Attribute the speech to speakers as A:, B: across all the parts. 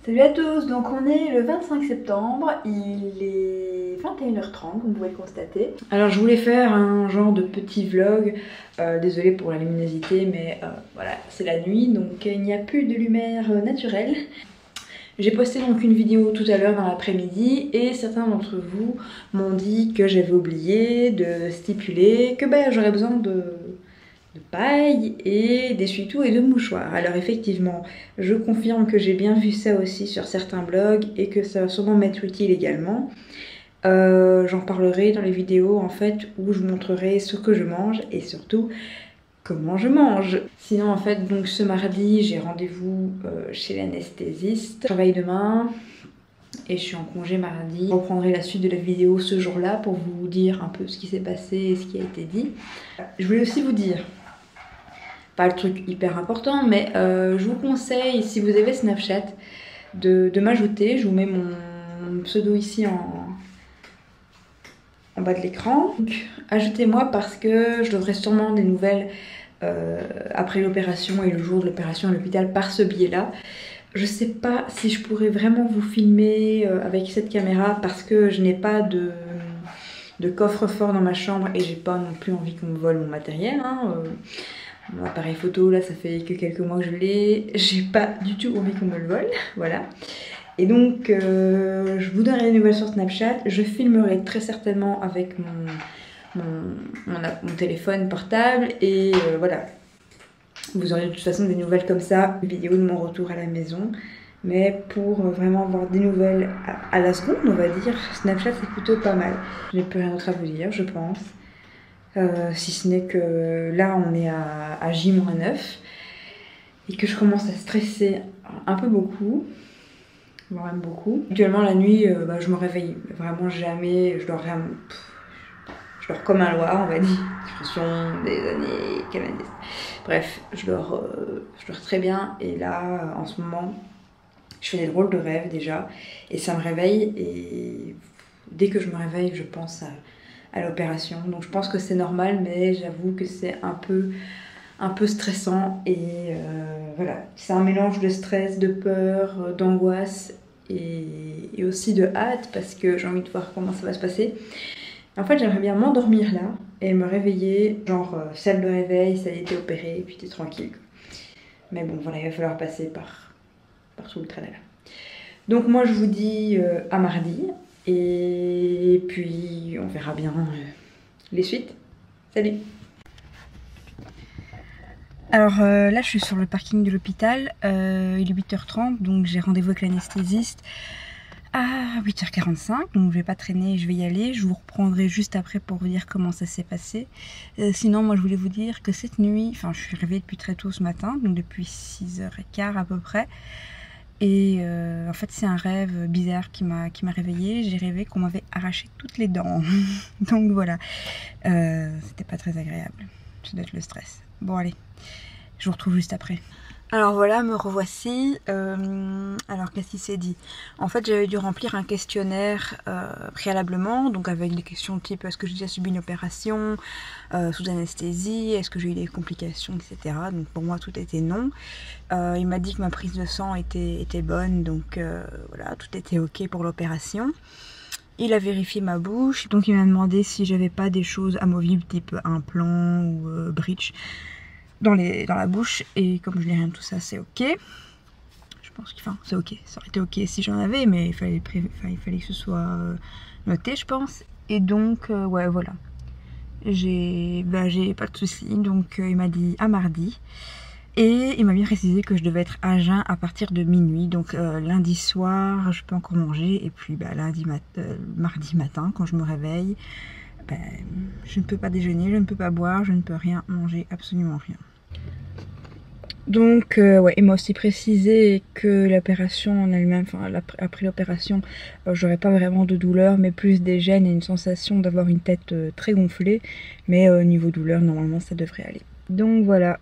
A: Salut à tous, donc on est le 25 septembre, il est 21h30 comme vous pouvez le constater. Alors je voulais faire un genre de petit vlog, désolée pour la luminosité mais voilà c'est la nuit donc il n'y a plus de lumière naturelle. J'ai posté donc une vidéo tout à l'heure dans l'après-midi et certains d'entre vous m'ont dit que j'avais oublié de stipuler que j'aurais besoin de paille et d'essuie-tout et de mouchoirs. Alors effectivement, je confirme que j'ai bien vu ça aussi sur certains blogs et que ça va sûrement m'être utile également. J'en parlerai dans les vidéos en fait où je vous montrerai ce que je mange et surtout comment je mange. Sinon en fait donc ce mardi j'ai rendez-vous chez l'anesthésiste. Je travaille demain et je suis en congé mardi. Je reprendrai la suite de la vidéo ce jour-là pour vous dire un peu ce qui s'est passé et ce qui a été dit. Je voulais aussi vous dire, pas le truc hyper important, mais je vous conseille, si vous avez Snapchat, de m'ajouter. Je vous mets mon pseudo ici en bas de l'écran. Ajoutez-moi parce que je donnerai sûrement des nouvelles après l'opération et le jour de l'opération à l'hôpital par ce biais-là. Je sais pas si je pourrais vraiment vous filmer avec cette caméra parce que je n'ai pas de coffre-fort dans ma chambre et j'ai pas non plus envie qu'on me vole mon matériel. Mon appareil photo là ça fait que quelques mois que je l'ai, j'ai pas du tout envie qu'on me le vole, voilà. Et donc je vous donnerai des nouvelles sur Snapchat, je filmerai très certainement avec mon téléphone portable et voilà. Vous aurez de toute façon des nouvelles comme ça, une vidéo de mon retour à la maison. Mais pour vraiment avoir des nouvelles à la seconde, on va dire, Snapchat c'est plutôt pas mal. Je n'ai plus rien d'autre à vous dire, je pense. Si ce n'est que là on est à J-9 et que je commence à stresser un peu beaucoup, voire même beaucoup. Actuellement la nuit je me réveille vraiment jamais, je dors comme un loir on va dire, expression des années canadiennes. Bref, je dors très bien et là en ce moment je fais des drôles de rêves déjà et ça me réveille et dès que je me réveille je pense à l'opération. Donc je pense que c'est normal mais j'avoue que c'est un peu stressant et voilà. C'est un mélange de stress, de peur, d'angoisse et aussi de hâte parce que j'ai envie de voir comment ça va se passer. En fait j'aimerais bien m'endormir là et me réveiller, genre salle de réveil, ça a été opéré et puis t'es tranquille. Mais bon voilà, il va falloir passer par tout le tralala. Donc moi je vous dis à mardi. Et puis on verra bien les suites. Salut! Alors là je suis sur le parking de l'hôpital, il est 8h30 donc j'ai rendez-vous avec l'anesthésiste à 8h45 donc je vais pas traîner, je vais y aller, je vous reprendrai juste après pour vous dire comment ça s'est passé. Sinon moi je voulais vous dire que cette nuit, enfin je suis réveillée depuis très tôt ce matin, donc depuis 6h15 à peu près. Et en fait c'est un rêve bizarre qui m'a réveillée. J'ai rêvé qu'on m'avait arraché toutes les dents. Donc voilà, c'était pas très agréable. Ça doit être le stress. Bon allez, je vous retrouve juste après. Alors voilà, me revoici. Alors qu'est-ce qui s'est dit? En fait j'avais dû remplir un questionnaire préalablement, donc avec des questions type est-ce que j'ai déjà subi une opération sous anesthésie, est-ce que j'ai eu des complications, etc. Donc pour moi tout était non. Il m'a dit que ma prise de sang était bonne, donc voilà, tout était ok pour l'opération. Il a vérifié ma bouche, donc il m'a demandé si j'avais pas des choses amovibles type implant ou bridge dans la bouche, et comme je n'ai rien de tout ça, c'est ok. Je pense que c'est ok, ça aurait été ok si j'en avais, mais il fallait que ce soit noté, je pense. Et donc ouais voilà, j'ai pas de soucis, donc il m'a dit à mardi. Et il m'a bien précisé que je devais être à jeun à partir de minuit, donc lundi soir je peux encore manger, et puis mardi matin quand je me réveille, je ne peux pas déjeuner, je ne peux pas boire, je ne peux rien manger, absolument rien. Donc ouais, il m'a aussi précisé que l'opération en elle-même, enfin après l'opération, j'aurais pas vraiment de douleur, mais plus des gènes et une sensation d'avoir une tête très gonflée, mais niveau douleur normalement ça devrait aller. Donc voilà.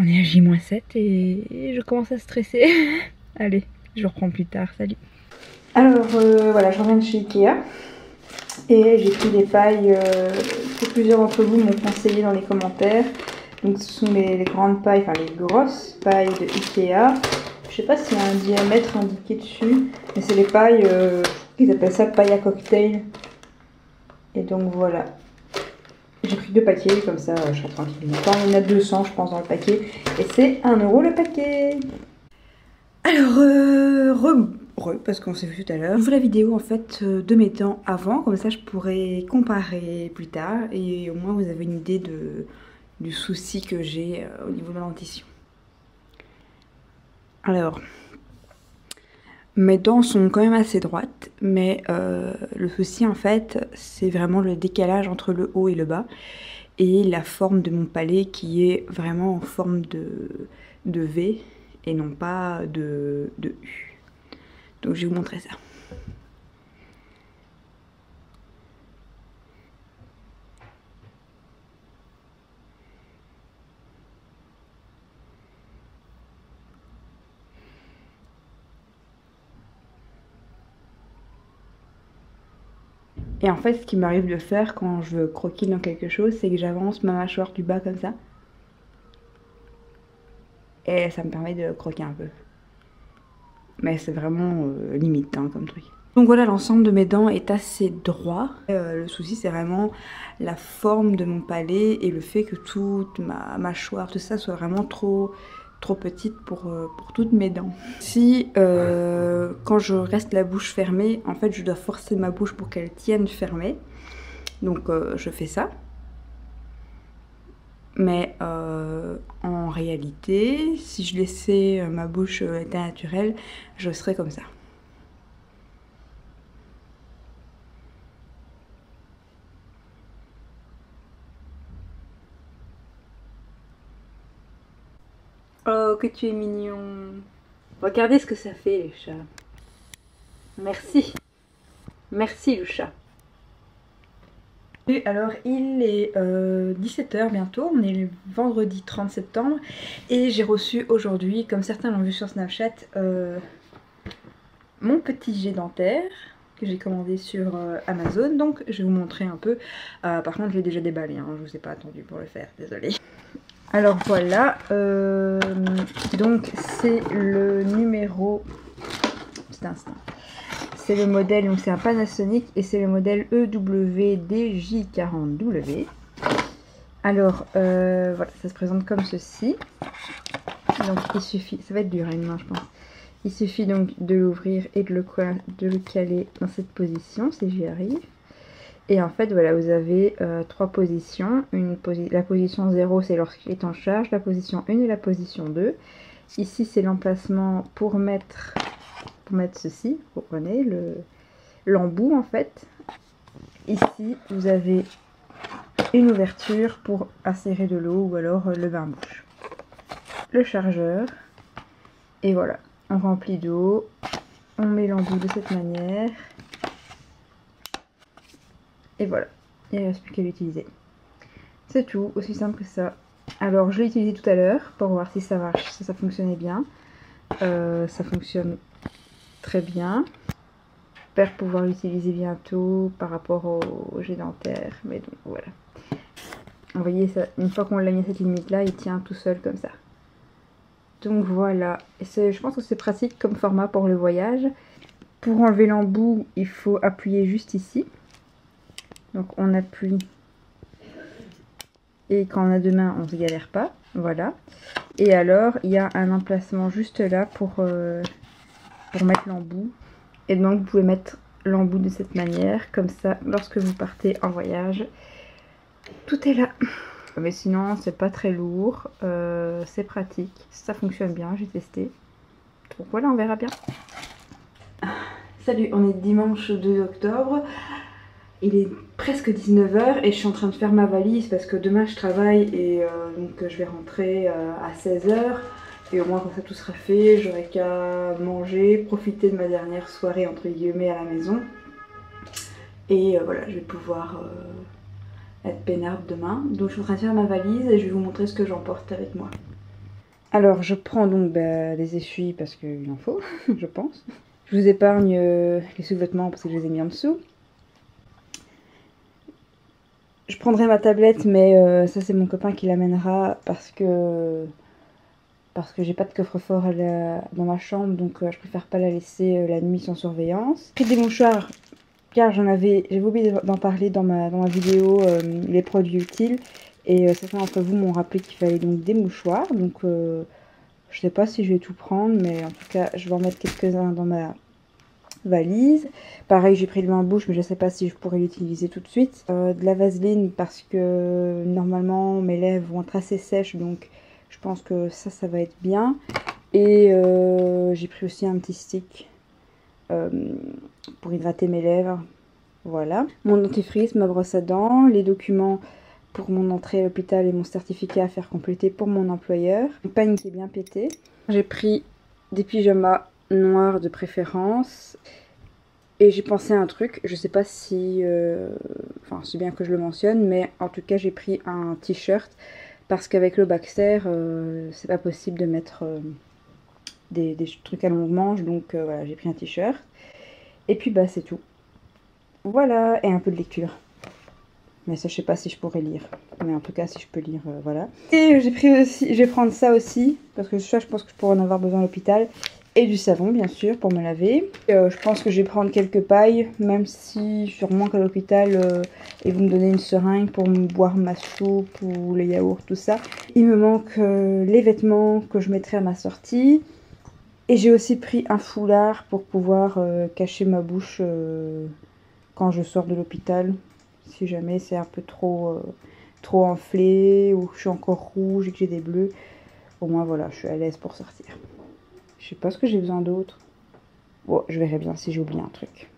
A: On est à J-7 et je commence à stresser. Allez, je reprends plus tard, salut. Alors voilà, je reviens de chez Ikea et j'ai pris des pailles que plusieurs d'entre vous m'ont conseillé dans les commentaires. Donc ce sont les grandes pailles, enfin les grosses pailles de Ikea. Je sais pas s'il y a un diamètre indiqué dessus, mais c'est les pailles, ils appellent ça paille à cocktail. Et donc voilà. J'ai pris 2 paquets, comme ça je serai tranquille. Il y en a 200 je pense dans le paquet. Et c'est 1 € le paquet. Alors, parce qu'on s'est vu tout à l'heure. Je vous fais la vidéo en fait de mes dents avant, comme ça je pourrais comparer plus tard. Et au moins vous avez une idée du souci que j'ai au niveau de ma dentition. Alors, mes dents sont quand même assez droites, mais le souci en fait, c'est vraiment le décalage entre le haut et le bas. Et la forme de mon palais qui est vraiment en forme de V et non pas de U. Donc je vais vous montrer ça. Et en fait, ce qui m'arrive de faire quand je veux croquer dans quelque chose, c'est que j'avance ma mâchoire du bas comme ça. Et ça me permet de croquer un peu. Mais c'est vraiment limite hein, comme truc. Donc voilà, l'ensemble de mes dents est assez droit. Le souci, c'est vraiment la forme de mon palais et le fait que toute ma mâchoire, tout ça, soit vraiment trop petite pour toutes mes dents. Si quand je reste la bouche fermée, en fait, je dois forcer ma bouche pour qu'elle tienne fermée. Donc je fais ça. Mais en réalité, si je laissais ma bouche état naturel, je serais comme ça. Oh, que tu es mignon. Regardez ce que ça fait, les chats. Merci. Merci, le chat. Et alors, il est 17 h bientôt. On est le vendredi 30 septembre. Et j'ai reçu aujourd'hui, comme certains l'ont vu sur Snapchat, mon petit jet dentaire que j'ai commandé sur Amazon. Donc, je vais vous montrer un peu. Par contre, je l'ai déjà déballé. Hein. Je ne vous ai pas attendu pour le faire. Désolée. Alors voilà, donc c'est le numéro, petit instant, c'est le modèle, donc c'est un Panasonic et c'est le modèle EWDJ40W. Alors voilà, ça se présente comme ceci. Donc il suffit, ça va être dur à une main je pense. Il suffit donc de l'ouvrir et de le caler dans cette position si j'y arrive. Et en fait, voilà, vous avez 3 positions. La position 0, c'est lorsqu'il est en charge. La position 1 et la position 2. Ici, c'est l'emplacement pour mettre ceci. Vous prenez l'embout, en fait. Ici, vous avez une ouverture pour insérer de l'eau ou alors le bain-bouche. Le chargeur. Et voilà, on remplit d'eau. On met l'embout de cette manière. Et voilà, il ne reste plus qu'à l'utiliser. C'est tout, aussi simple que ça. Alors je l'ai utilisé tout à l'heure pour voir si ça marche, si ça fonctionnait bien. Ça fonctionne très bien. J'espère pouvoir l'utiliser bientôt par rapport au jet dentaire. Mais donc voilà. Vous voyez, ça, une fois qu'on l'a mis à cette limite là, il tient tout seul comme ça. Donc voilà, je pense que c'est pratique comme format pour le voyage. Pour enlever l'embout, il faut appuyer juste ici. Donc on appuie et quand on a 2 mains on ne se galère pas, voilà. Et alors il y a un emplacement juste là pour mettre l'embout. Et donc vous pouvez mettre l'embout de cette manière, comme ça lorsque vous partez en voyage, tout est là. Mais sinon c'est pas très lourd, c'est pratique, ça fonctionne bien, j'ai testé. Donc voilà, on verra bien. Salut, on est dimanche 2 octobre. Il est presque 19 h et je suis en train de faire ma valise parce que demain je travaille et donc je vais rentrer à 16 h. Et au moins quand ça tout sera fait, j'aurai qu'à manger, profiter de ma dernière soirée entre guillemets à la maison. Et voilà, je vais pouvoir être peinarde demain. Donc je suis en train de faire ma valise et je vais vous montrer ce que j'emporte avec moi. Alors je prends donc des essuies parce qu'il en faut, je pense. Je vous épargne les sous-vêtements parce que je les ai mis en dessous. Je prendrai ma tablette, mais ça c'est mon copain qui l'amènera parce que parce que j'ai pas de coffre-fort dans ma chambre, donc je préfère pas la laisser la nuit sans surveillance. J'ai pris des mouchoirs car j'avais oublié d'en parler dans ma vidéo les produits utiles, et certains d'entre vous m'ont rappelé qu'il fallait donc des mouchoirs, donc je sais pas si je vais tout prendre, mais en tout cas je vais en mettre quelques-uns dans ma valise. Pareil, j'ai pris le bain-bouche, mais je sais pas si je pourrais l'utiliser tout de suite. De la vaseline, parce que normalement mes lèvres vont être assez sèches, donc je pense que ça va être bien. Et j'ai pris aussi un petit stick pour hydrater mes lèvres. Voilà. Mon dentifrice, ma brosse à dents, les documents pour mon entrée à l'hôpital et mon certificat à faire compléter pour mon employeur. Une peigne qui est bien pété. J'ai pris des pyjamas noirs de préférence. Et j'ai pensé à un truc, je sais pas si... Enfin, c'est bien que je le mentionne, mais en tout cas j'ai pris un t-shirt parce qu'avec le Baxter, c'est pas possible de mettre des trucs à longue manche, donc voilà, j'ai pris un t-shirt. Et puis bah c'est tout. Voilà, et un peu de lecture. Mais ça, je sais pas si je pourrais lire. Mais en tout cas, si je peux lire, voilà. Et j'ai pris aussi, je vais prendre ça aussi, parce que ça, je pense que je pourrais en avoir besoin à l'hôpital. Et du savon, bien sûr, pour me laver. Je pense que je vais prendre quelques pailles, même si sûrement qu'à l'hôpital, ils vont me donner une seringue pour me boire ma soupe ou les yaourts, tout ça. Il me manque les vêtements que je mettrai à ma sortie. Et j'ai aussi pris un foulard pour pouvoir cacher ma bouche quand je sors de l'hôpital. Si jamais c'est un peu trop enflé, ou que je suis encore rouge et que j'ai des bleus. Au moins, voilà, je suis à l'aise pour sortir. Je sais pas ce que j'ai besoin d'autre. Bon, je verrai bien si j'ai oublié un truc.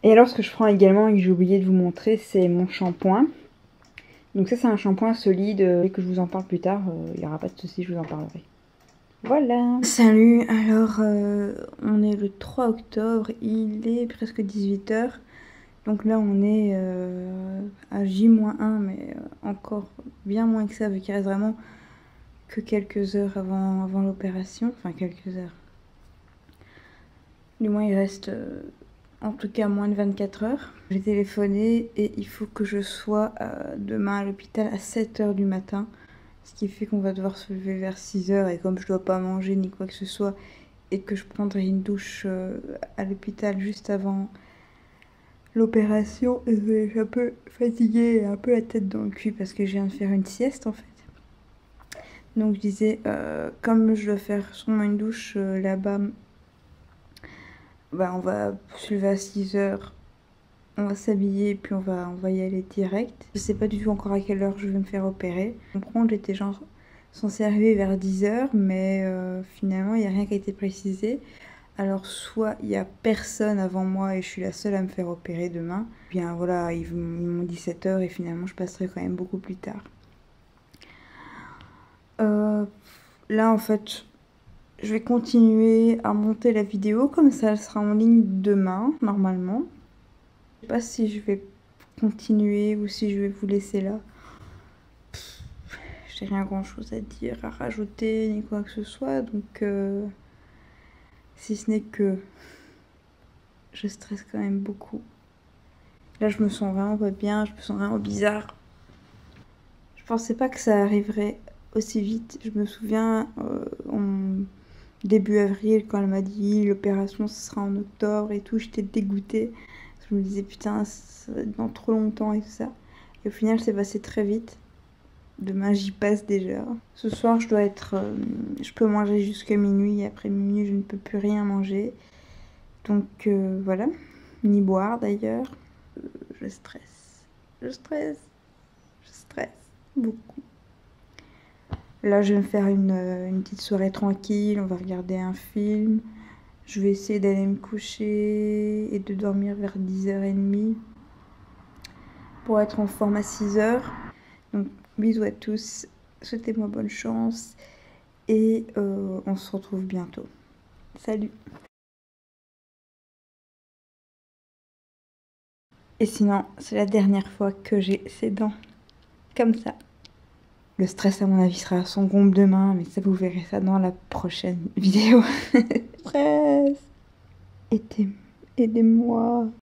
A: Et alors, ce que je prends également et que j'ai oublié de vous montrer, c'est mon shampoing. Donc ça, c'est un shampoing solide. Et que je vous en parle plus tard, il n'y aura pas de souci, je vous en parlerai. Voilà. Salut, alors on est le 3 octobre, il est presque 18 h. Donc là on est à J-1, mais encore bien moins que ça, vu qu'il reste vraiment que quelques heures avant l'opération. Enfin quelques heures. Du moins il reste en tout cas moins de 24 heures. J'ai téléphoné et il faut que je sois demain à l'hôpital à 7 h du matin. Ce qui fait qu'on va devoir se lever vers 6 h, et comme je dois pas manger ni quoi que ce soit, et que je prendrai une douche à l'hôpital juste avant l'opération, je suis un peu fatiguée et un peu la tête dans le cul parce que je viens de faire une sieste en fait. Donc je disais, comme je dois faire sûrement une douche là-bas, bah, on va se lever à 6 h, on va s'habiller et puis on va y aller direct. Je sais pas du tout encore à quelle heure je vais me faire opérer. Je comprends, j'étais genre censée arriver vers 10 h, mais finalement il n'y a rien qui a été précisé. Alors soit il n'y a personne avant moi et je suis la seule à me faire opérer demain, bien voilà, ils m'ont dit 7 h et finalement je passerai quand même beaucoup plus tard. Là en fait, je vais continuer à monter la vidéo, comme ça elle sera en ligne demain normalement. Je sais pas si je vais continuer ou si je vais vous laisser là. J'ai rien grand chose à dire, à rajouter ni quoi que ce soit, donc si ce n'est que je stresse quand même beaucoup. Là je me sens vraiment pas bien, je me sens vraiment bizarre. Je pensais pas que ça arriverait aussi vite. Je me souviens en début avril quand elle m'a dit l'opération ce sera en octobre et tout, j'étais dégoûtée. Je me disais putain ça va être dans trop longtemps et tout ça. Et au final c'est passé très vite. Demain j'y passe déjà. Ce soir je dois être... je peux manger jusqu'à minuit et après minuit je ne peux plus rien manger. Donc voilà. Ni boire d'ailleurs. Je stresse. Je stresse. Je stresse beaucoup. Là je vais me faire une petite soirée tranquille. On va regarder un film. Je vais essayer d'aller me coucher et de dormir vers 10 h30 pour être en forme à 6 h. Donc bisous à tous, souhaitez-moi bonne chance et on se retrouve bientôt. Salut! Et sinon, c'est la dernière fois que j'ai ces dents comme ça. Le stress à mon avis sera à son comble demain, mais ça vous verrez ça dans la prochaine vidéo. Stress! Aidez-moi!